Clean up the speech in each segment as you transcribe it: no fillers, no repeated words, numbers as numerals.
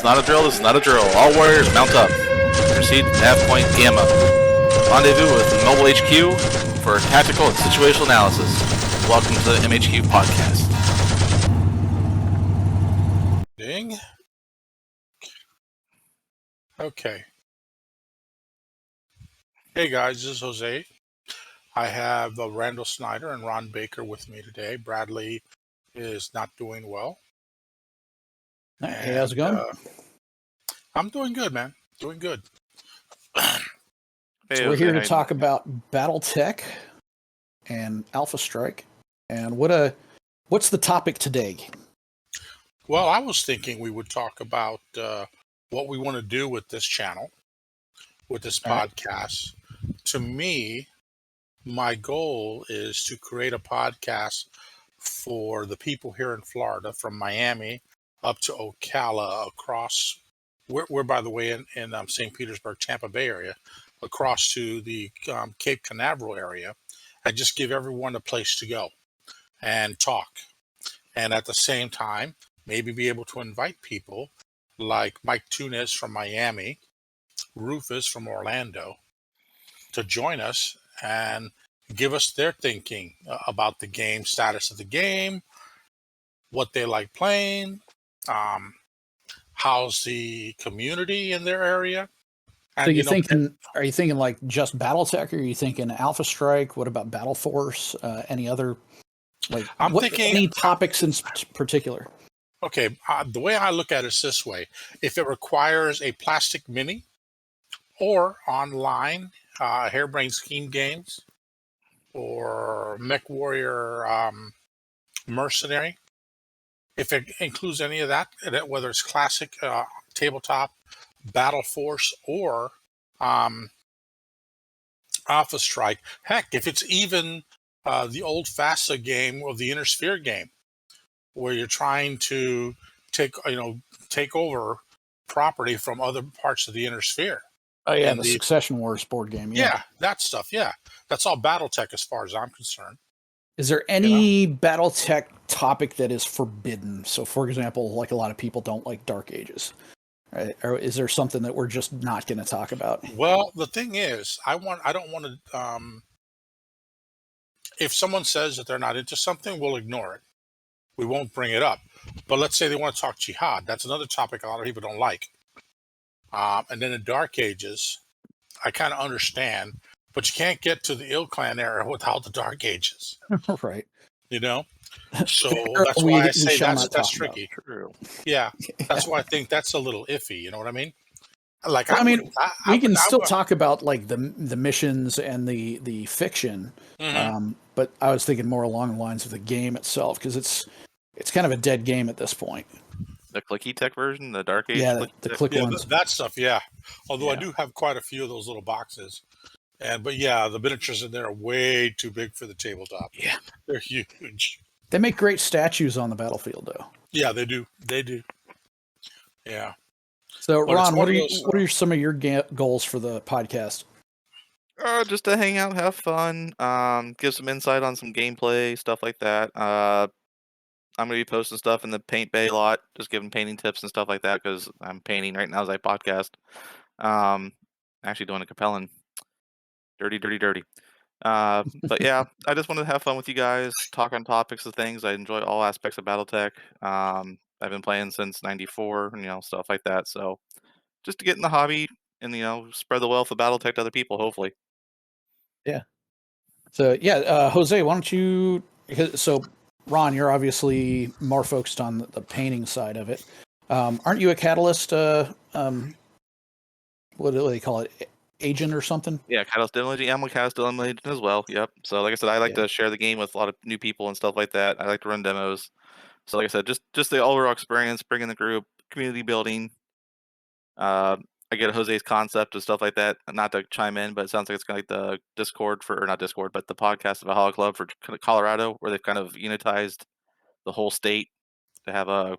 not a drill. This is not a drill. All warriors, mount up. Proceed to nav point Gamma. Rendezvous with Mobile HQ for tactical and situational analysis. Welcome to the MHQ Podcast. Ding. Okay. Hey guys, this is Jose. I have Randall Snyder and Ron Baker with me today. Bradley is not doing well. Hey, how's it going? I'm doing good, man. Doing good. So we're here to talk about BattleTech and Alpha Strike. And what's the topic today? Well, I was thinking we would talk about what we want to do with this channel, with this podcast. To me, my goal is to create a podcast for the people here in Florida, from Miami up to Ocala, across, we're by the way in St. Petersburg, Tampa Bay area, across to the Cape Canaveral area, and just give everyone a place to go and talk. And at the same time, maybe be able to invite people like Mike Tunis from Miami, Rufus from Orlando, to join us and give us their thinking about the game, status of the game, what they like playing, how's the community in their area. And, so are you thinking like just BattleTech, or are you thinking Alpha Strike? What about Battle Force? Any other, like, any topics in particular? Okay, the way I look at it is this way. If it requires a plastic mini or online harebrained scheme games or Mech Warrior Mercenary, if it includes any of that, whether it's classic tabletop, Battle Force, or Alpha Strike, heck, if it's even the old FASA game or the Inner Sphere game, where you're trying to take over property from other parts of the Inner Sphere. Oh yeah, and the Succession Wars board game. Yeah, that stuff. Yeah, that's all BattleTech as far as I'm concerned. Is there any BattleTech topic that is forbidden? So, for example, like a lot of people don't like Dark Ages. Right? Or is there something that we're just not going to talk about? Well, the thing is, I don't want to. If someone says that they're not into something, we'll ignore it. We won't bring it up. But let's say they want to talk jihad. That's another topic a lot of people don't like. And then the Dark Ages, I kind of understand, but you can't get to the Ill Clan era without the Dark Ages. Right. So that's why I say that's tricky. Yeah. That's why I think that's a little iffy. You know what I mean? Like, we can still talk about like the missions and the fiction. Mm-hmm. But I was thinking more along the lines of the game itself, because it's kind of a dead game at this point. The clicky tech version, the Dark Age. Yeah, the click ones. That stuff. Yeah. Although I do have quite a few of those little boxes, but yeah, the miniatures in there are way too big for the tabletop. Yeah, they're huge. They make great statues on the battlefield, though. Yeah, they do. Yeah. So, but Ron, what are some of your goals for the podcast? Just to hang out, have fun, give some insight on some gameplay, stuff like that. I'm going to be posting stuff in the Paint Bay lot, just giving painting tips and stuff like that, because I'm painting right now as I podcast. Actually doing a Capellan. Dirty. But yeah, I just wanted to have fun with you guys, talk on topics of things. I enjoy all aspects of BattleTech. I've been playing since '94, stuff like that. So just to get in the hobby and, spread the wealth of BattleTech to other people, hopefully. Yeah. So yeah, Jose, why don't you? So Ron, you're obviously more focused on the painting side of it. Aren't you a Catalyst? What do they call it? Agent or something? Yeah, Catalyst Demo Agent. I'm a Catalyst Demo Agent as well. Yep. So like I said, I like to share the game with a lot of new people and stuff like that. I like to run demos. So like I said, just the overall experience, bringing the group, community building. I get Jose's concept and stuff like that. Not to chime in, but it sounds like it's kind of like the Discord not Discord, but the podcast of a Hollow Club for Colorado, where they've kind of unitized the whole state to have a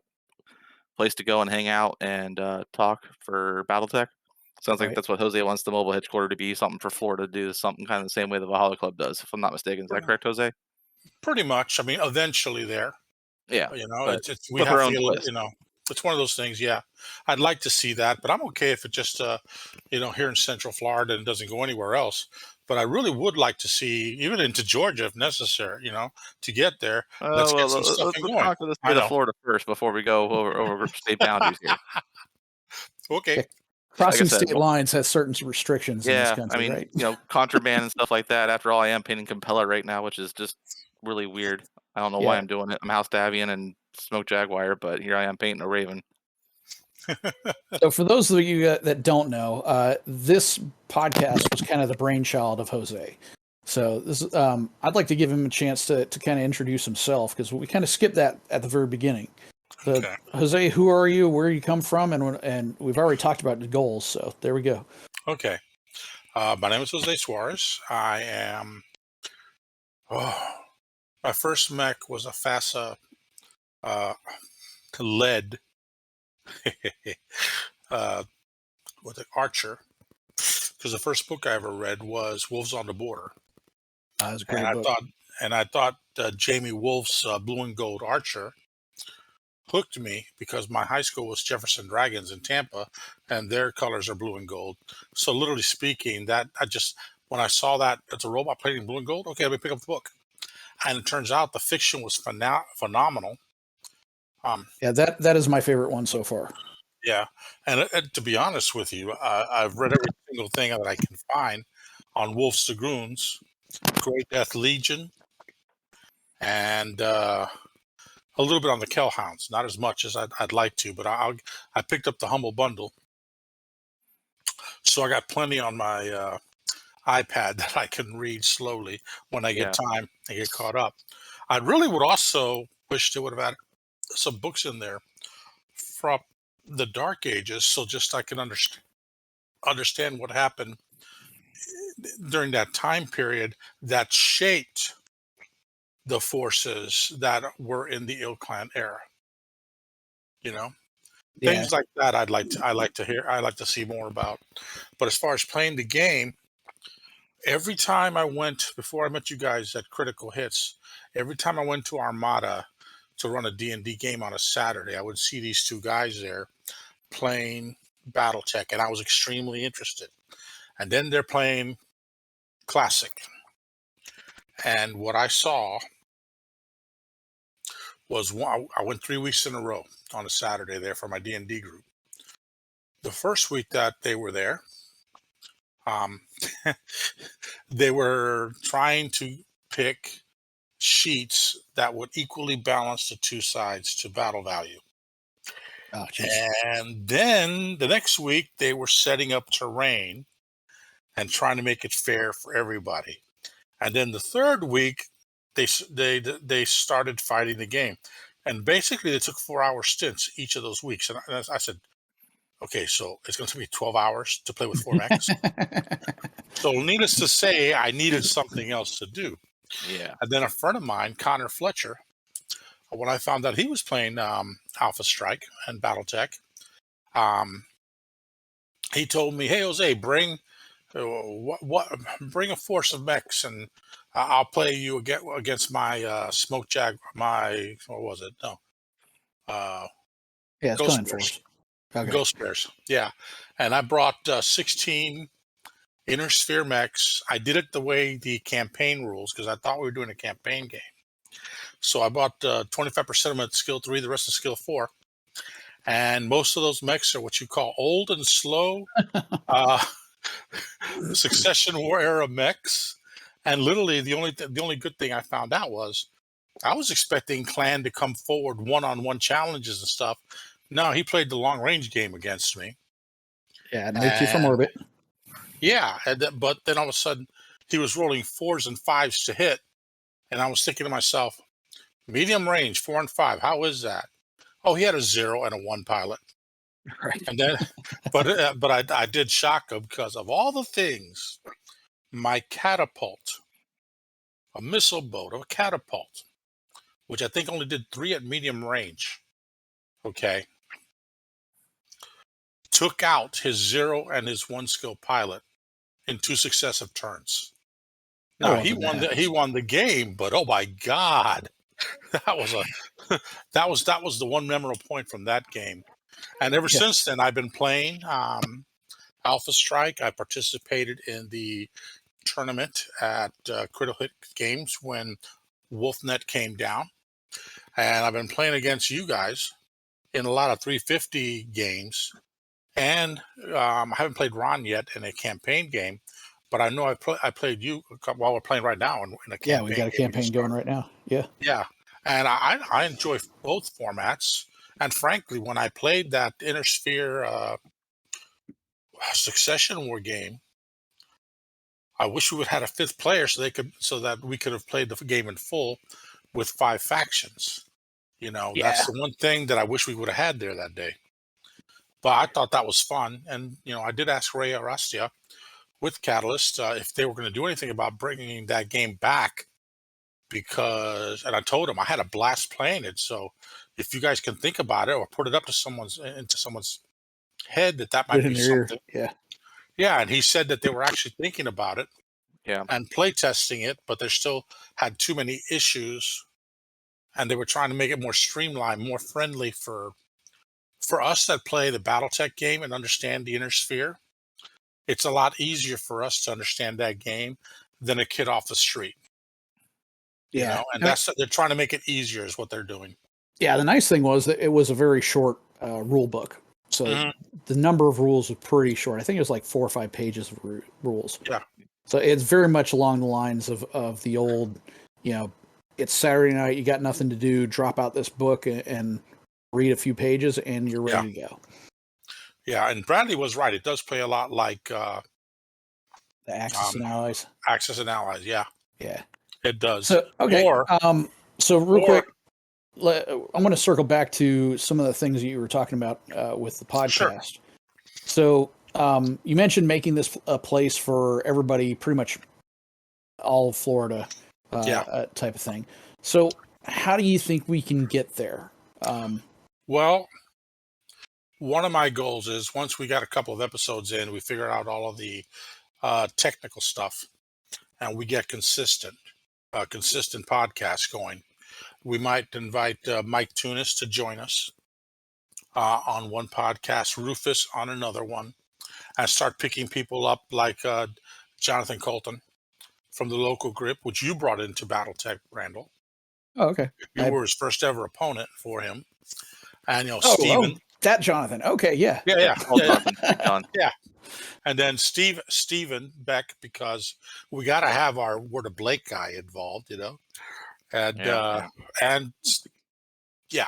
place to go and hang out and talk for BattleTech. Sounds like that's what Jose wants the mobile headquarters to be, something for Florida to do, something kind of the same way the Valhalla Club does, if I'm not mistaken. Is that correct, Jose? Pretty much. I mean, eventually there. Yeah. We have our own twist. It's one of those things. Yeah, I'd like to see that, but I'm okay if it just here in Central Florida and doesn't go anywhere else. But I really would like to see even into Georgia if necessary. To get there. Let's get Well, some stuff let's going. conquer the I state of know. Florida first before we go over state boundaries here. Okay. Yeah. Like I Crossing said, state lines has certain restrictions in this yeah, I country, mean, right? contraband and stuff like that. After all, I am painting Compeller right now, which is just really weird. I don't know why Yeah. I'm doing it. I'm House Davian and Smoke Jaguar, but here I am painting a Raven. So for those of you that don't know, this podcast was kind of the brainchild of Jose. So this, I'd like to give him a chance to kind of introduce himself because we kind of skipped that at the very beginning. So, Okay. Jose, who are you? Where you come from? And we've already talked about the goals. So there we go. Okay. My name is Jose Suarez. I am. My first mech was a FASA lead with an Archer, because the first book I ever read was Wolves on the Border, That was a and great I book. thought Jamie Wolfe's Blue and Gold Archer hooked me because my high school was Jefferson Dragons in Tampa, and their colors are blue and gold. So literally speaking, that when I saw that it's a robot painting blue and gold, okay, let me pick up the book, and it turns out the fiction was phenomenal. Yeah, that is my favorite one so far. Yeah, and to be honest with you, I've read every single thing that I can find on Wolf's Dragoons, Great Death Legion, and a little bit on the Kellhounds. Not as much as I'd like to, but I picked up the Humble Bundle, so I got plenty on my iPad that I can read slowly when I get time and get caught up. I really would also wish they would have had some books in there from the Dark Ages, so just I can understand what happened during that time period that shaped the forces that were in the Ill Clan era. Yeah. Things like that. I like to hear. I like to see more about. But as far as playing the game, every time I went before I met you guys at Critical Hits, every time I went to Armada to run a D&D game on a Saturday, I would see these two guys there playing BattleTech, and I was extremely interested. And then they're playing Classic. And what I saw was I went 3 weeks in a row on a Saturday there for my D&D group. The first week that they were there, they were trying to pick sheets that would equally balance the two sides to battle value. Oh, geez. And then the next week, they were setting up terrain and trying to make it fair for everybody. And then the third week, they started fighting the game. And basically, they took 4-hour stints each of those weeks. And I said, okay, so it's going to be 12 hours to play with 4 mechs. So needless to say, I needed something else to do. Yeah. And then a friend of mine, Connor Fletcher, when I found out he was playing Alpha Strike and BattleTech, he told me, "Hey, Jose, bring a force of mechs, and I'll play you against my Smoke Jag, my what was it? No, Yeah, it's Ghost Clan Bears. Force. Okay. Ghost Bears. Yeah, and I brought 16 Inner Sphere mechs. I did it the way the campaign rules because I thought we were doing a campaign game. So I bought 25% of them at skill 3, the rest of skill 4. And most of those mechs are what you call old and slow Succession War era mechs. And literally the only good thing I found out was I was expecting Clan to come forward one-on-one challenges and stuff. No, he played the long range game against me. Yeah, knifed you from orbit. Yeah, but then all of a sudden he was rolling 4s and 5s to hit. And I was thinking to myself, medium range, 4 and 5. How is that? Oh, he had a 0 and a 1 pilot. Right. And then, but I did shock him because of all the things, my catapult, a missile boat, a catapult, which I think only did 3 at medium range. Okay. Took out his 0 and his 1 skill pilot in 2 successive turns. Now he won the game, but oh my God. That was a that was the one memorable point from that game. And ever Yeah. since then, I've been playing Alpha Strike. I participated in the tournament at Critical Hit Games when WolfNet came down, and I've been playing against you guys in a lot of 350 games. And I haven't played Ron yet in a campaign game, but I know I played you while we're playing right now in a campaign. Yeah, we got a game campaign going right now. Yeah. Yeah, and I enjoy both formats. And frankly, when I played that Inner Sphere Succession War game, I wish we would have had a fifth player so that we could have played the game in full with 5 factions. You know, Yeah. that's the one thing that I wish we would have had there that day. But I thought that was fun, and I did ask Ray Arastia with Catalyst if they were going to do anything about bringing that game back, and I told him I had a blast playing it. So if you guys can think about it or put it up to someone's head, that might Put it in be your ear. something. Yeah. Yeah, and he said that they were actually thinking about it Yeah. and play testing it, but they still had too many issues, and they were trying to make it more streamlined, more friendly for us that play the BattleTech game and understand the Inner Sphere. It's a lot easier for us to understand that game than a kid off the street. Yeah. And they're trying to make it easier is what they're doing. Yeah. The nice thing was that it was a very short rule book. So the number of rules was pretty short. I think it was like 4 or 5 pages of rules. Yeah. So it's very much along the lines of the old, it's Saturday night, you got nothing to do, drop out this book and read a few pages and you're ready to go. Yeah, and Bradley was right. It does play a lot like the Axis and Allies. Axis and Allies, yeah. Yeah. It does. So, okay. So real quick, I'm going to circle back to some of the things that you were talking about with the podcast. Sure. So you mentioned making this a place for everybody, pretty much all of Florida type of thing. So how do you think we can get there? Well, one of my goals is once we got a couple of episodes in, we figure out all of the technical stuff, and we get consistent podcasts going. We might invite Mike Tunis to join us on one podcast, Rufus on another one, and start picking people up like Jonathan Colton from the local group, which you brought into BattleTech, Randall. Oh, okay. You were his first ever opponent for him. And Steven. That Jonathan. Okay, yeah. Yeah. Yeah. And then Steven Beck, because we got to have our Word of Blake guy involved, And yeah.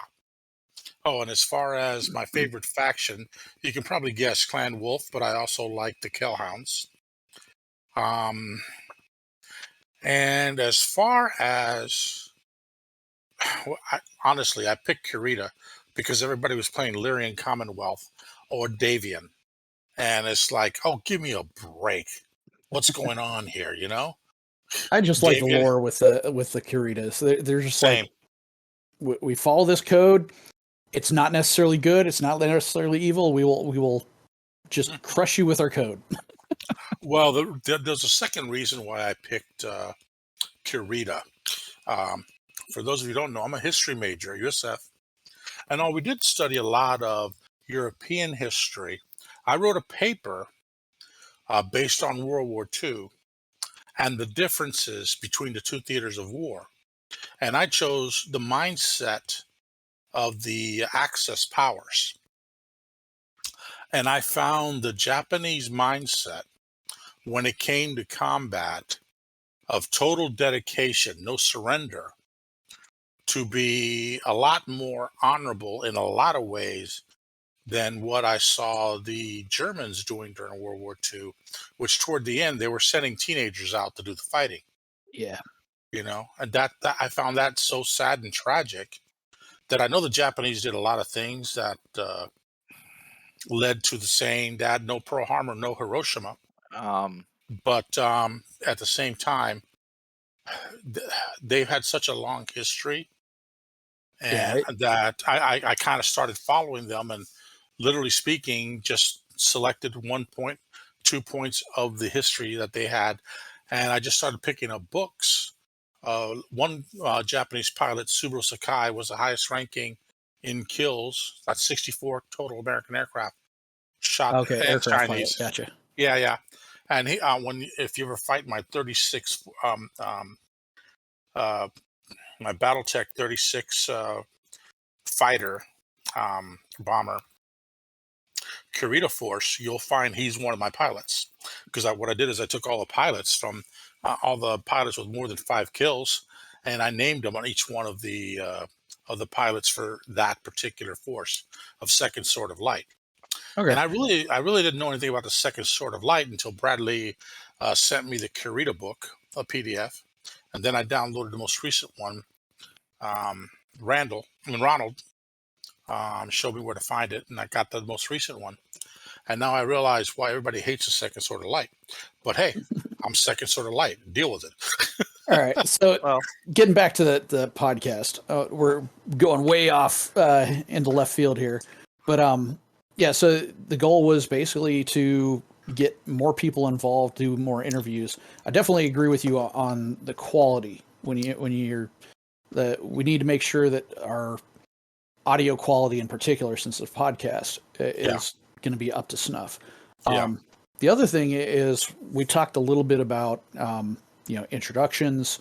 Oh, and as far as my favorite faction, you can probably guess Clan Wolf, but I also like the Kellhounds. And as far as, honestly, I picked Kurita because everybody was playing Lyrian Commonwealth or Davian. And it's like, oh, give me a break. What's going on here, I just like the lore with the Kuritas. They're just same. Like, we follow this code. It's not necessarily good. It's not necessarily evil. We will just crush you with our code. Well, there's a second reason why I picked Kurita. For those of you who don't know, I'm a history major at USF. And we did study a lot of European history. I wrote a paper based on World War II and the differences between the two theaters of war. And I chose the mindset of the Axis powers. And I found the Japanese mindset when it came to combat of total dedication, no surrender, to be a lot more honorable in a lot of ways than what I saw the Germans doing during World War II, which toward the end, they were sending teenagers out to do the fighting. Yeah. And that I found that so sad and tragic that I know the Japanese did a lot of things that led to the saying that no Pearl Harbor, no Hiroshima. But at the same time, they've had such a long history, and that I kind of started following them, and literally speaking, just selected 2 points of the history that they had, and I just started picking up books one Japanese pilot, Subaru Sakai, was the highest ranking in kills. That's 64 total American aircraft shot, Okay, and aircraft pilot. Chinese. Gotcha. Yeah. And he, if you ever fight my 36, my BattleTech 36 fighter bomber, Kurita Force, you'll find he's one of my pilots. Because what I did is I took all the pilots from all the pilots with more than 5 kills, and I named them on each one of the pilots for that particular force of Second Sword of Light. Okay. And I really didn't know anything about the Second Sword of Light until Bradley sent me the Kurita book, a PDF, and then I downloaded the most recent one. Ronald showed me where to find it, and I got the most recent one. And now I realize why everybody hates the Second Sword of Light. But hey, I'm Second Sword of Light. Deal with it. All right. So Well, getting back to the podcast, we're going way off into left field here, but yeah. So the goal was basically to get more people involved, do more interviews. I definitely agree with you on the quality we need to make sure that our audio quality in particular, since the podcast is going to be up to snuff. The other thing is we talked a little bit about, introductions,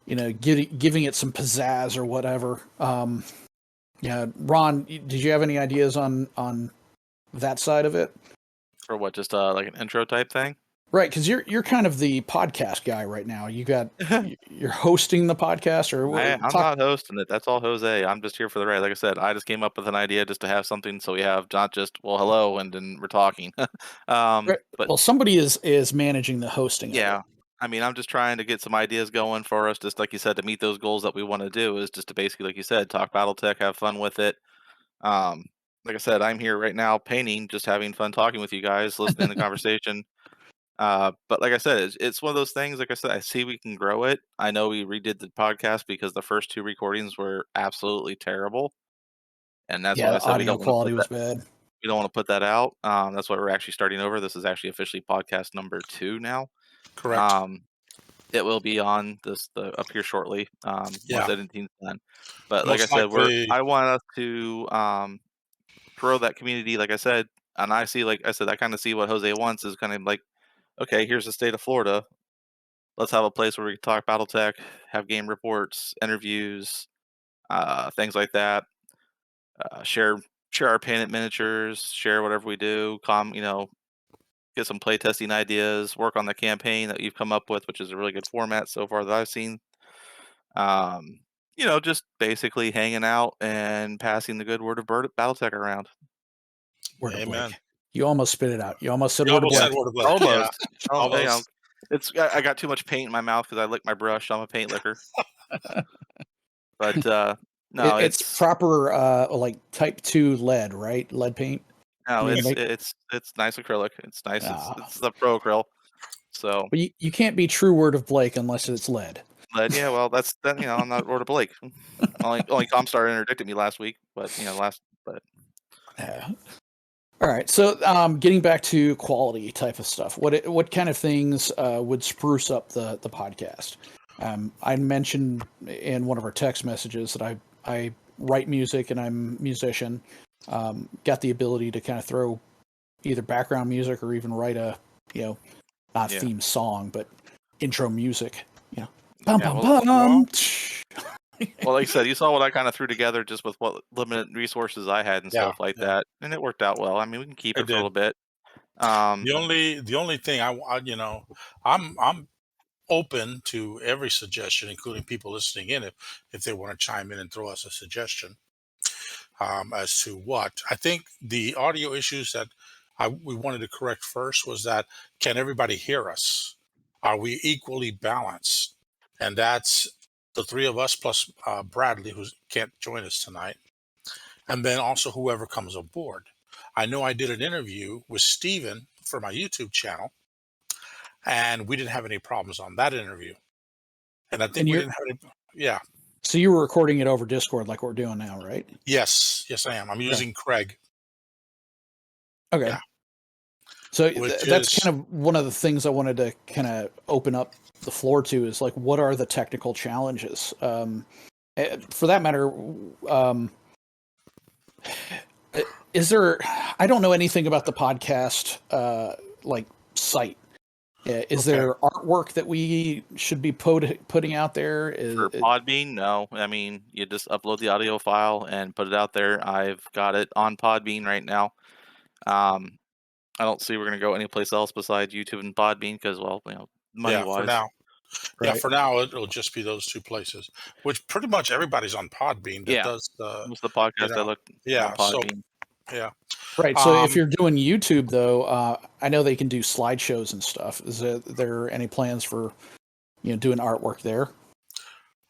giving it some pizzazz or whatever. Ron, did you have any ideas on that side of it? for what? Just like an intro type thing? Right, because you're kind of the podcast guy right now. You're hosting the podcast, or I'm not hosting it. That's all Jose. I'm just here for the ride. Like I said, I just came up with an idea just to have something, so we have not just hello, and then we're talking. But well, somebody is managing the hosting. yeah, of it. I mean, I'm just trying to get some ideas going for us, just like you said, to meet those goals that we want to do. Is just to basically, like you said, talk BattleTech, have fun with it. Like I said, I'm here right now painting, just having fun talking with you guys, listening to the conversation. But like I said, it's one of those things. Like I said, I see we can grow it. I know we redid the podcast because the first 2 recordings were absolutely terrible, and that's why I The said we audio don't want to quality put was that. bad. We don't want to put that out. That's why we're actually starting over. This is actually officially podcast number 2 now. Correct. It will be on up here shortly. Once editing's done. But like I Most said, likely, I want us to grow that community. Like I said, and I see, like I said, I kind of see what Jose wants is kind of like, okay, here's the state of Florida. Let's have a place where we can talk BattleTech, have game reports, interviews, things like that. Share our painted miniatures, share whatever we do. Get some playtesting ideas, work on the campaign that you've come up with, which is a really good format so far that I've seen. Just basically hanging out and passing the good word of BattleTech around. Word of amen. Blake. You almost spit it out. You almost said You word of almost Blake. said word of Blake. Almost. Yeah, almost. I got too much paint in my mouth because I licked my brush. I'm a paint licker. But no, it's proper like type 2 lead, right? Lead paint. no, You it's make- it's nice acrylic. It's nice. Ah. It's the pro acryl. So But you can't be true word of Blake unless it's lead. lead, yeah. Well, that's then I'm not Word of Blake. only Comstar interdicted me last week, but Yeah. All right. So, getting back to quality type of stuff, what kind of things would spruce up the podcast? I mentioned in one of our text messages that I write music and I'm a musician. Got the ability to kind of throw either background music or even write a not theme song but intro music. Bum bum bum. Well, like I said, you saw what I kind of threw together just with what limited resources I had and stuff like that, and it worked out well. I mean, we can keep it for a little bit. The only thing I'm open to every suggestion, including people listening in, if they want to chime in and throw us a suggestion as to what. I think the audio issues that we wanted to correct first was that, can everybody hear us? Are we equally balanced? And that's the 3 of us plus Bradley, who can't join us tonight, and then also whoever comes aboard. I know I did an interview with Steven for my YouTube channel, and we didn't have any problems on that interview. And I think we didn't have any. Yeah. So you were recording it over Discord like we're doing now, right? Yes, I am. I'm using Craig. Okay. Yeah. So that's kind of one of the things I wanted to kind of open up the floor to is like, what are the technical challenges? For that matter, is there? I don't know anything about the podcast like site. Is there artwork that we should be putting out there? For Podbean, no. I mean, you just upload the audio file and put it out there. I've got it on Podbean right now. I don't see we're going to go anyplace else besides YouTube and Podbean because, well, money-wise. For now. Right. Yeah, for now it'll just be those two places, which pretty much everybody's on Podbean that does most of the podcast I look on Podbean. Right. So if you're doing YouTube, though, I know they can do slideshows and stuff. Is there any plans for doing artwork there?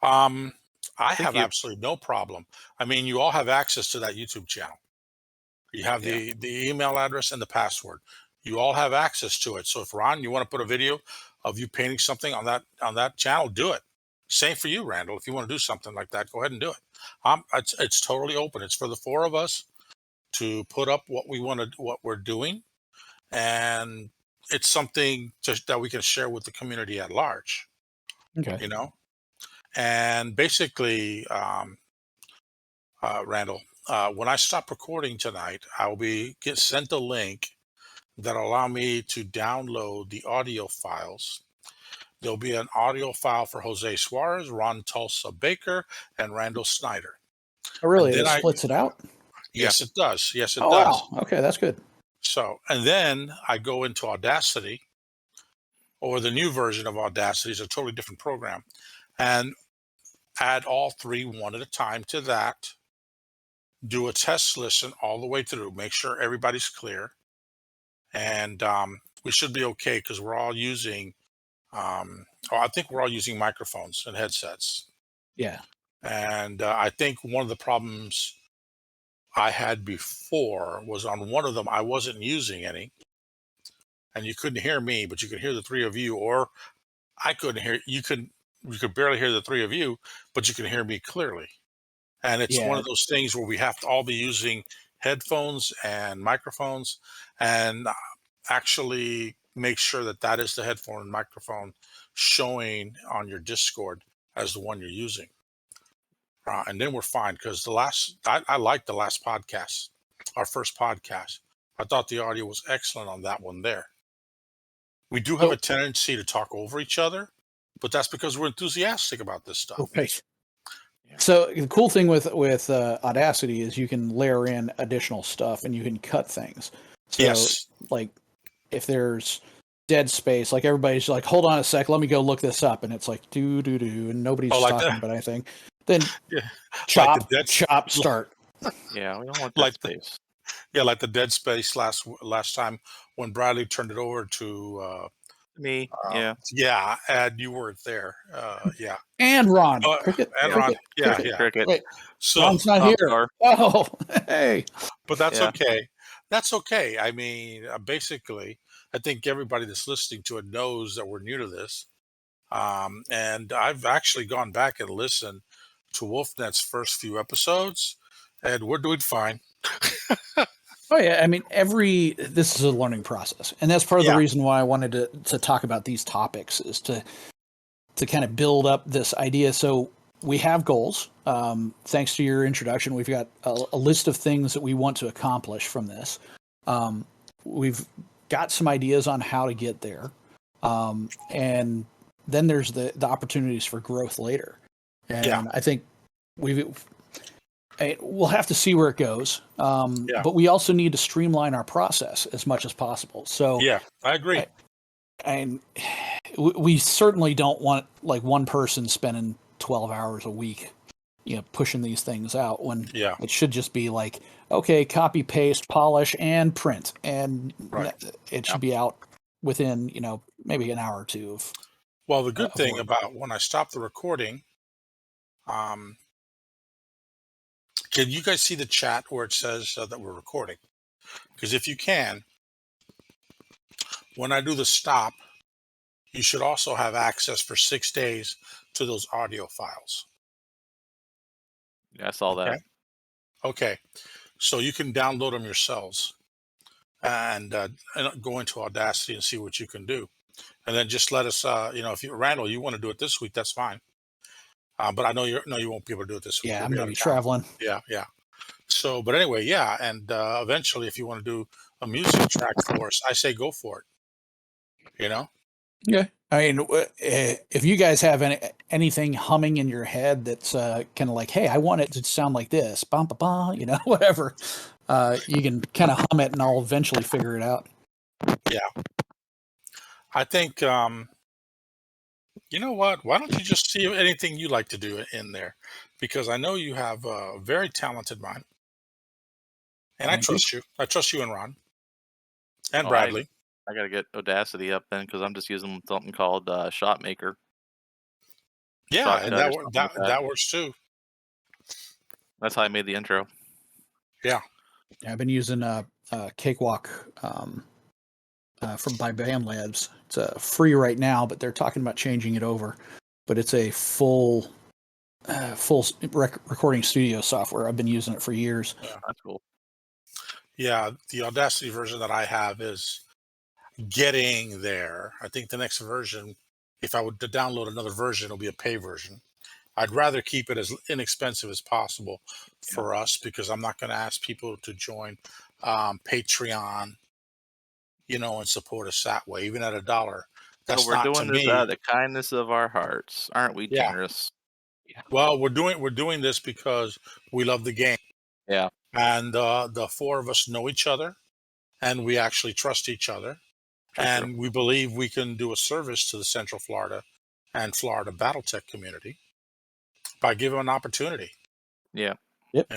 I have absolutely no problem. I mean, you all have access to that YouTube channel. You have the email address and the password. You all have access to it. So if Ron, you want to put a video of you painting something on that channel, do it. Same for you, Randall. If you want to do something like that, go ahead and do it. It's totally open. It's for the four of us to put up what we're doing, and it's something that we can share with the community at large. Okay. And basically, Randall, when I stop recording tonight, I will get sent a link that'll allow me to download the audio files. There'll be an audio file for Jose Suarez, Ron Tulsa Baker, and Randall Snyder. Oh, really? It splits it out? Yes, it does. Yes, it does. Wow. Okay, that's good. So, and then I go into Audacity, or the new version of Audacity is a totally different program, and add all three one at a time to that. Do a test listen all the way through. Make sure everybody's clear. And we should be okay because we're all using, I think we're all using microphones and headsets. Yeah. And I think one of the problems I had before was on one of them, I wasn't using any. And you couldn't hear me, but you could hear the three of you, or I couldn't hear, you could barely hear the three of you, but you can hear me clearly. And it's one of those things where we have to all be using headphones and microphones, and actually make sure that is the headphone and microphone showing on your Discord as the one you're using. And then we're fine, because I liked the last podcast, our first podcast. I thought the audio was excellent on that one there. We do have a tendency to talk over each other, but that's because we're enthusiastic about this stuff. Okay. So the cool thing with Audacity is you can layer in additional stuff and you can cut things. So like if there's dead space, like everybody's like, hold on a sec, let me go look this up, and it's like do and nobody's talking about anything. Then chop, start. Yeah, we don't want dead space. Like the dead space last time when Bradley turned it over to me. And you weren't there. And Ron. Cricket. Cricket. Wait, so Ron's not here. Oh, hey. But that's okay. That's okay. I mean, basically, I think everybody that's listening to it knows that we're new to this. And I've actually gone back and listened to Wolfnet's first few episodes, and we're doing fine. Oh yeah, I mean, this is a learning process, and that's part of the reason why I wanted to talk about these topics, is to kind of build up this idea. So we have goals. Thanks to your introduction, we've got a list of things that we want to accomplish from this. We've got some ideas on how to get there, and then there's the opportunities for growth later. And I think we'll have to see where it goes. But we also need to streamline our process as much as possible. So I agree. And we certainly don't want like one person spending 12 hours a week, pushing these things out, when it should just be like, okay, copy, paste, polish, and print. And it should be out within, maybe an hour or two. Well, the good thing about when I stop the recording, can you guys see the chat where it says that we're recording? Because if you can, when I do the stop, you should also have access for 6 days to those audio files. Yeah, I saw that. Okay. So you can download them yourselves. and go into Audacity and see what you can do. And then just let us, if Randall, you want to do it this week, that's fine. But I know you won't be able to do it this week. Yeah, You'll I'm be going out to of be town. traveling. Yeah. So, but anyway, yeah. And eventually, if you want to do a music track for us, I say go for it. Yeah. I mean, if you guys have anything humming in your head that's kind of like, hey, I want it to sound like this, bum, ba, ba, whatever, you can kind of hum it and I'll eventually figure it out. Yeah. I think, you know what? Why don't you just see anything you like to do in there? Because I know you have a very talented mind. And I Thank you. trust you. I trust you and Ron and Oh, Bradley. I got to get Audacity up then because I'm just using something called Shotmaker. Yeah, and Shotcut or something like that. that works too. That's how I made the intro. Yeah. I've been using Cakewalk from by Bam Labs. It's free right now, but they're talking about changing it over. But it's a full recording studio software. I've been using it for years. Yeah. That's cool. Yeah, the Audacity version that I have is getting there. I think the next version, if I were to download another version, it'll be a pay version. I'd rather keep it as inexpensive as possible for us because I'm not going to ask people to join Patreon, and support us that way, even at $1. That's So we're not to doing this me. out of the kindness of our hearts, aren't we? Yeah. Generous. Yeah. Well, we're doing this because we love the game, Yeah. and the four of us know each other, and we actually trust each other, and we believe we can do a service to the Central Florida and Florida BattleTech community by giving them an opportunity. Yeah. Yep.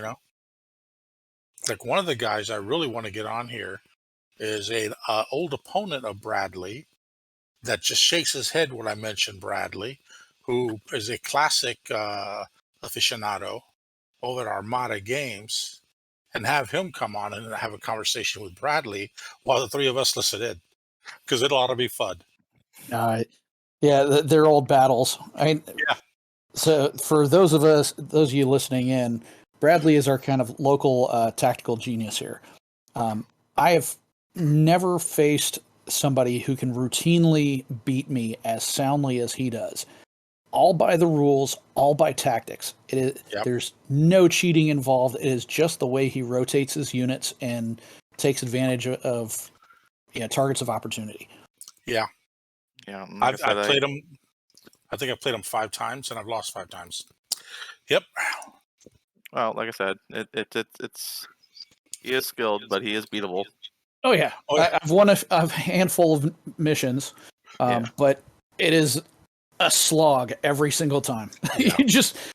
Like one of the guys I really want to get on here is an old opponent of Bradley that just shakes his head when I mention Bradley, who is a classic aficionado over at Armada Games, and have him come on and have a conversation with Bradley while the three of us listen in, because it ought to be fun. Yeah, they're old battles. Yeah. So for those of you listening in, Bradley is our kind of local tactical genius here. I have never faced somebody who can routinely beat me as soundly as he does. All by the rules, all by tactics. It is. Yep. There's no cheating involved. It is just the way he rotates his units and takes advantage of targets of opportunity. Yeah. Yeah. I've played him. I think I've played him 5 times and I've lost 5 times. Yep. Well, like I said, it's he is skilled, but he is beatable. Oh yeah. I've won a handful of missions, but it is a slog every single time. Yeah.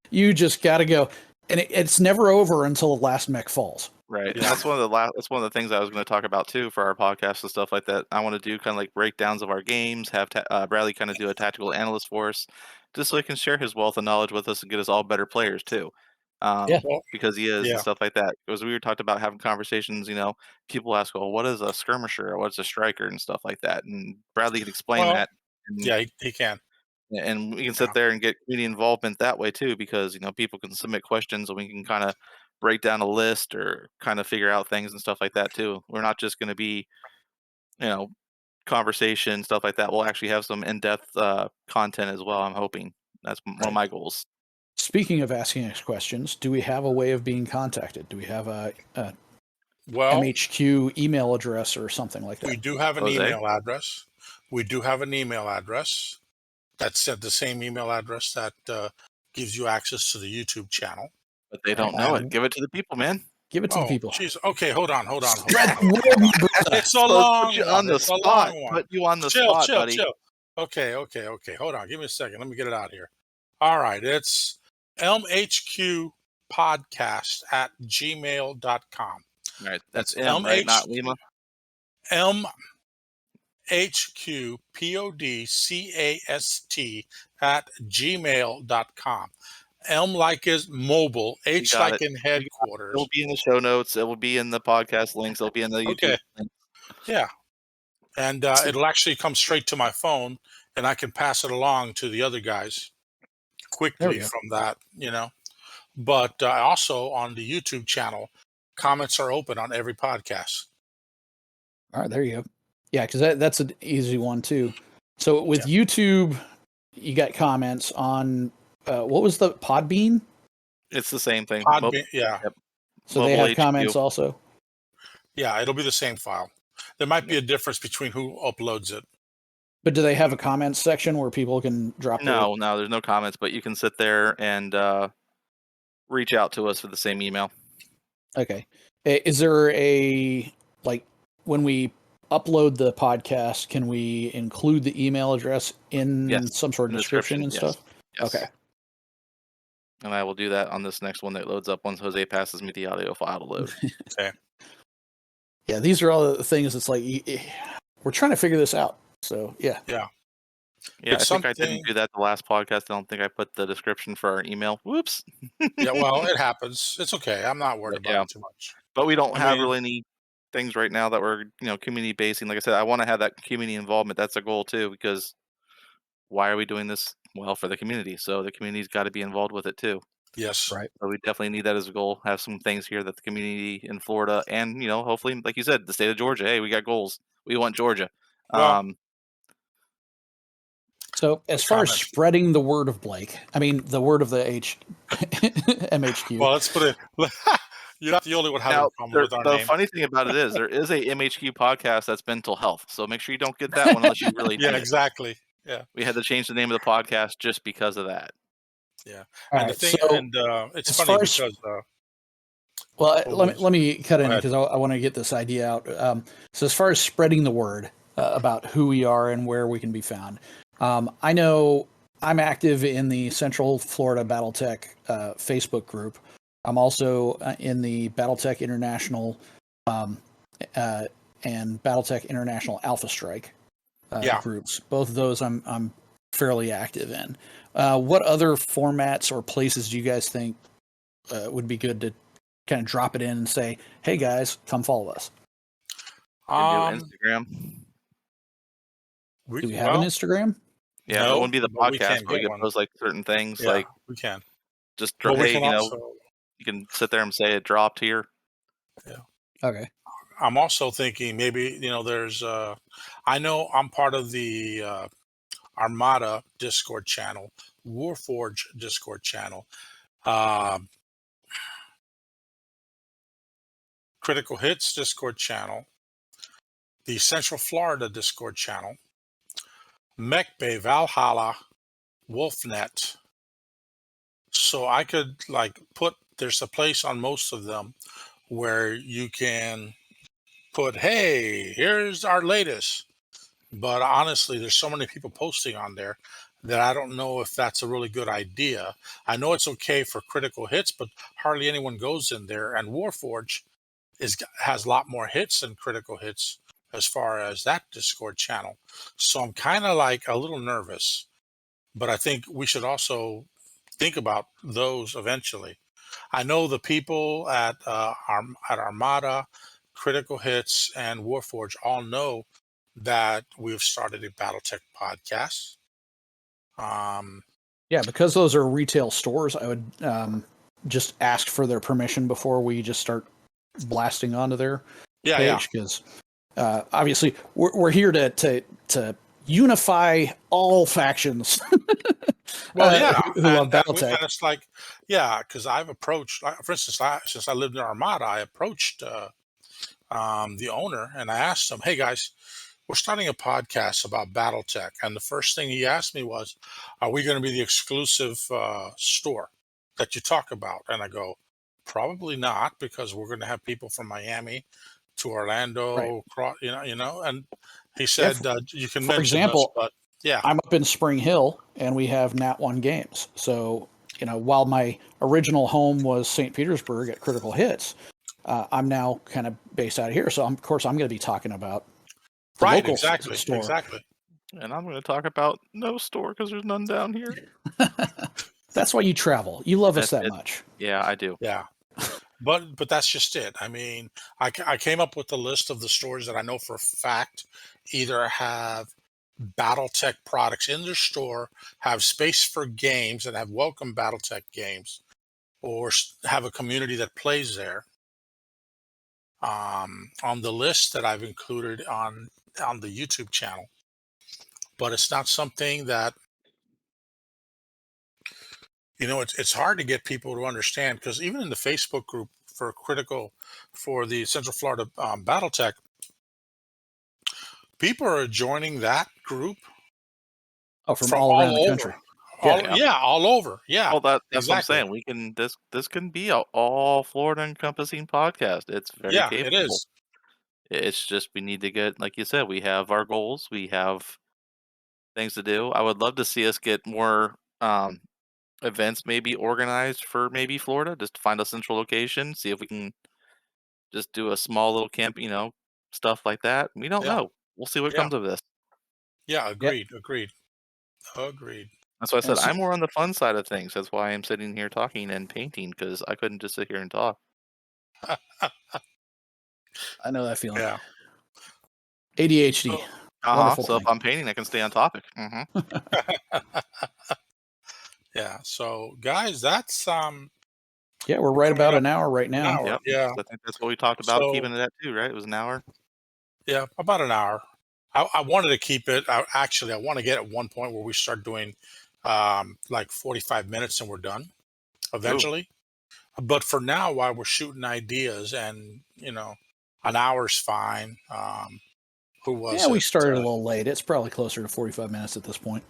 you just got to go, and it's never over until the last mech falls. Right. Yeah. And that's one of the things I was going to talk about too for our podcast and stuff like that. I want to do kind of like breakdowns of our games, have Bradley kind of do a tactical analyst for us, just so he can share his wealth of knowledge with us and get us all better players too. Because he is and stuff like that. Because we were talking about having conversations, people ask, well, what is a skirmisher or what's a striker and stuff like that. And Bradley can explain that. Yeah, he can. And we can sit there and get community involvement that way too, because people can submit questions and we can kind of break down a list or kind of figure out things and stuff like that too. We're not just going to be, conversation stuff like that. We'll actually have some in-depth content as well. I'm hoping that's one of my goals. Speaking of asking us questions, do we have a way of being contacted? Do we have a MHQ email address or something like that? We do have an email address. That's the same email address that gives you access to the YouTube channel. But they don't know it. Give it to the people, man. Give it to the people. Geez. Okay, hold on. It's so long. Put you on the spot. Put you on the spot, buddy. Chill. Okay. Hold on. Give me a second. Let me get it out here. All right. It's mhqpodcast@gmail.com. All right. That's M, right? Not Lima. mhqpodcast@gmail.com. M like is mobile, H like in headquarters. It'll be in the show notes. It will be in the podcast links. It'll be in the YouTube links. Yeah. And it'll actually come straight to my phone, and I can pass it along to the other guys quickly from that, But also on the YouTube channel, comments are open on every podcast. All right, there you go. Yeah, because that's an easy one too. So with YouTube, you got comments on what was the Podbean? It's the same thing. Yeah. Yep. So Mobile they have HQ. comments also. Yeah, it'll be the same file. There might be a difference between who uploads it. But do they have a comments section where people can drop? No, there's no comments, but you can sit there and reach out to us with the same email. Okay. Is there a, like, when we upload the podcast, can we include the email address in some sort of description and stuff? Yes. Okay. And I will do that on this next one that loads up once Jose passes me the audio file to load. Okay. Yeah, these are all the things. It's like we're trying to figure this out. So yeah. Yeah. Yeah, I think I didn't do that the last podcast. I don't think I put the description for our email. Whoops. Yeah, well, it happens. It's okay. I'm not worried about it too much. But we don't have really any things right now that we're, community basing. Like I said, I want to have that community involvement. That's a goal too, because why are we doing this? Well, for the community. So the community's got to be involved with it too. Yes. Right. So we definitely need that as a goal. Have some things here that the community in Florida and, hopefully, like you said, the state of Georgia. Hey, we got goals. We want Georgia. Well, so as far as spreading the word of Blake, I mean the word of the MHQ. Well, let's put it. You're not the only one having a problem with our name. The funny thing about it is there is a MHQ podcast that's mental health. So make sure you don't get that one unless you really Yeah, exactly. Yeah. We had to change the name of the podcast just because of that. Yeah. All and right, the thing, it's funny because well, let me cut in because I want to get this idea out. So as far as spreading the word about who we are and where we can be found, I know I'm active in the Central Florida BattleTech Facebook group. I'm also in the BattleTech International and BattleTech International Alpha Strike groups. Both of those I'm fairly active in. What other formats or places do you guys think would be good to kind of drop it in and say, hey guys, come follow us? Instagram. Do we have an Instagram? Yeah, no, it wouldn't be the podcast, but we can one. post like certain things. Yeah, like we can. Just hey, you can sit there and say it dropped here. Yeah. Okay. I'm also thinking maybe there's I know I'm part of the Armada Discord channel, Warforge Discord channel, Critical Hits Discord channel, the Central Florida Discord channel, Mech Bay, Valhalla, Wolfnet. So I could there's a place on most of them where you can put, hey, here's our latest. But honestly, there's so many people posting on there that I don't know if that's a really good idea. I know it's okay for Critical Hits, but hardly anyone goes in there. And Warforge has a lot more hits than Critical Hits as far as that Discord channel. So I'm kind of a little nervous. But I think we should also think about those eventually. I know the people at Armada, Critical Hits, and Warforge all know that we've started a BattleTech podcast. Yeah, because those are retail stores, I would just ask for their permission before we just start blasting onto their page. Because obviously, we're here to unify all factions. Well, yeah, who love BattleTech. And it's because I've approached, for instance, since I lived in Armada, I approached the owner and I asked him, hey guys, we're starting a podcast about BattleTech. And the first thing he asked me was, are we going to be the exclusive store that you talk about? And I go, probably not, because we're going to have people from Miami to Orlando, and he said, you can mention example, us, but yeah, I'm up in Spring Hill and we have Nat 1 games. So, while my original home was St. Petersburg at Critical Hits, I'm now kind of based out of here. So of course I'm going to be talking about the local store. Exactly. And I'm going to talk about no store because there's none down here. That's why you travel. You love us that much. Yeah, I do. Yeah. But that's just it. I mean, I came up with a list of the stores that I know for a fact either have BattleTech products in their store, have space for games and have welcome BattleTech games, or have a community that plays there. on the list that I've included on the YouTube channel, but it's not something that it's hard to get people to understand, because even in the Facebook group for the Central Florida BattleTech, people are joining that group Oh, from from all around the all country. over. Yeah. All over. Yeah, Well, that's what I'm exactly. saying. We can this can be a all Florida encompassing podcast. It's very Yeah, it capable. is. It's just we need to get, like you said, we have our goals, we have things to do. I would love to see us get more events maybe organized for maybe Florida, just to find a central location, see if we can just do a small little camp, stuff like that. We don't Yeah, know. We'll see what yeah, comes of this. yeah. Yep. Agreed. That's why I said And so, I'm more on the fun side of things. That's why I'm sitting here talking and painting, because I couldn't just sit here and talk. I know that feeling. Yeah. ADHD. Wonderful So thing. if I'm painting, I can stay on topic. Yeah. So, guys, that's Yeah, we're right coming about up an hour right an now. hour. Yep. Yeah. So I think that's what we talked about So, keeping it at too, right? It was an hour. yeah, about an hour. I wanted to keep it. Actually, I want to get at one point where we start doing like 45 minutes and we're done Ooh. eventually. But for now, while we're shooting ideas, and an hour's fine. Who was Yeah, we it? started a little late. It's probably closer to 45 minutes at this point.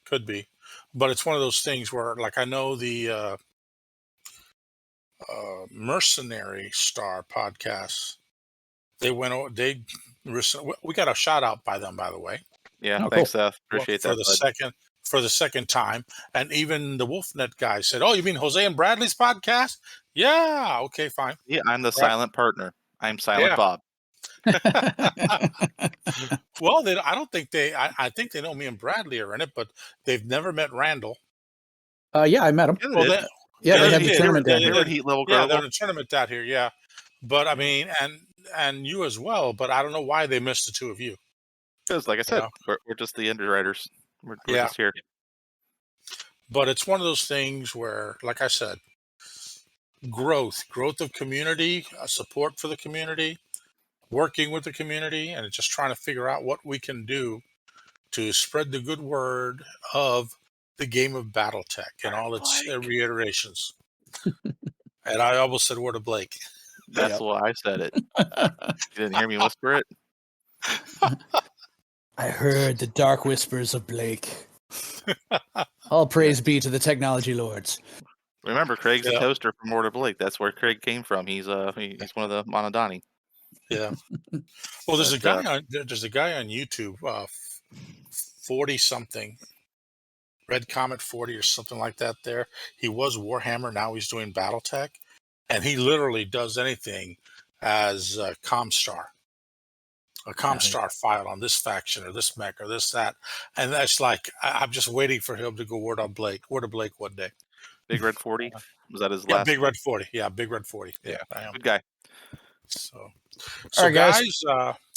Could be. But it's one of those things where, like, I know the Mercenary Star podcast. They went. We got a shout out by them, by the way. Yeah. Oh, Thanks, cool. Seth. Appreciate For that, the bud. second time, and even the Wolfnet guy said, "Oh, you mean Jose and Bradley's podcast?" Yeah. Okay. Fine. Yeah, I'm the Right. silent partner. I'm Silent Yeah. Bob. Well, I don't think I think they know me and Bradley are in it, but they've never met Randall. Yeah, I met him. Yeah, they Well, did. Yeah, yeah, they they have the did. tournament down They They here. were did. heat level Yeah, they're global. in a tournament out here. Yeah, but I mean, and you as well. But I don't know why they missed the two of you. Because, like I You said, know? we're just the underwriters. We're Yeah, just here. but it's one of those things where, like I said, growth of community, support for the community, working with the community, and just trying to figure out what we can do to spread the good word of the game of BattleTech and all its reiterations. And I almost said word of Blake. That's Yep. why I said it. You didn't hear me whisper it? I heard the dark whispers of Blake. All praise be to the technology lords. Remember, Craig's a Yeah. toaster from Ward of Blake. That's where Craig came from. He's he's one of the Monodani. Yeah. Well, there's a But, guy on YouTube, 40 something, Red Comet 40 or something like that. There, he was Warhammer. Now he's doing BattleTech, and he literally does anything as a Comstar file on this faction or this mech or this that, and that's like I'm just waiting for him to go word of Blake one day. Big Red 40? Was that his Yeah, last? Big Red 40. Yeah, Big Red 40. Yeah, I am. Good guy. So, All right, guys.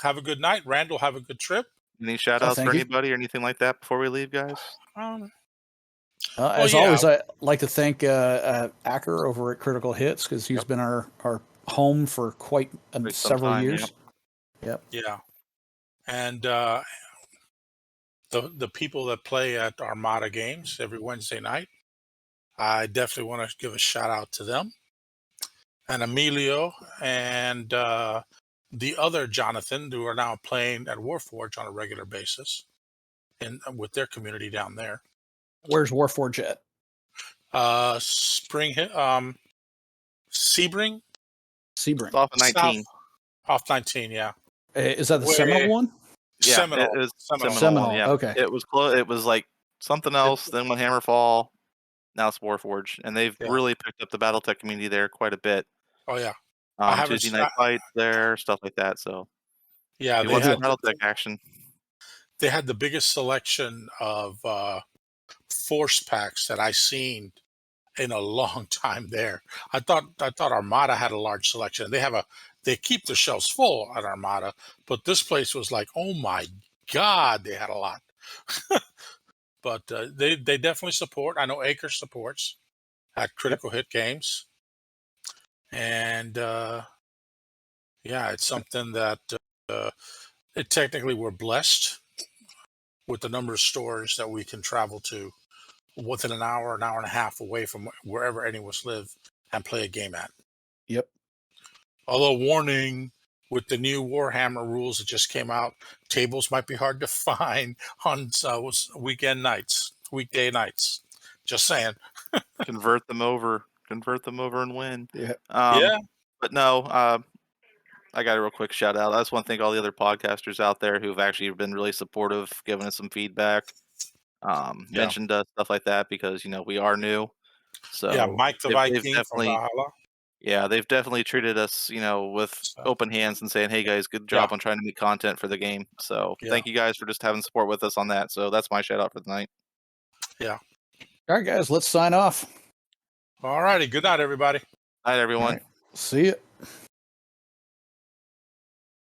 have a good night. Randall, have a good trip. Any shout outs thank for you. anybody or anything like that before we leave, guys? As always, I like to thank Acker over at Critical Hits, because he's been our home for quite several years. Yep. Yeah. And the people that play at Armada games every Wednesday night, I definitely want to give a shout out to them. And Emilio and the other Jonathan, who are now playing at Warforge on a regular basis, and with their community down there. Where's Warforge at? Sebring. Sebring. Off of 19. Off 19, yeah. Is that the Seminole one? Yeah, Seminole. it was Seminole. one, yeah. Okay. It was close. It was like something else. Then when Hammerfall, now it's Warforge, and they've really picked up the BattleTech community there quite a bit. Oh yeah. Tuesday night fights there, stuff like that. So yeah, they had BattleTech action. They had the biggest selection of force packs that I seen in a long time there. I thought Armada had a large selection. They keep the shelves full at Armada, but this place was like, oh my God, they had a lot. But they definitely support. I know Acre supports at Critical Hit Games. And Yeah, it's something that technically we're blessed with the number of stores that we can travel to within an hour and a half away from wherever any of us live and play a game at. Yep. Although, warning, with the new Warhammer rules that just came out, tables might be hard to find on weekday nights. Just saying. Convert them over and win. Yeah. Yeah. But no, I got a real quick shout out. I just want to thank all the other podcasters out there who've actually been really supportive, giving us some feedback, mentioned stuff like that, because we are new. So Yeah, Mike the they've Viking from definitely, Valhalla. they've definitely treated us, with So, open hands and saying, "Hey guys, good job on trying to make content for the game." So Yeah. thank you guys for just having support with us on that. So that's my shout out for the night. Yeah. All right, guys, let's sign off. All righty. Good night, everybody. Night, everyone. All right. See ya.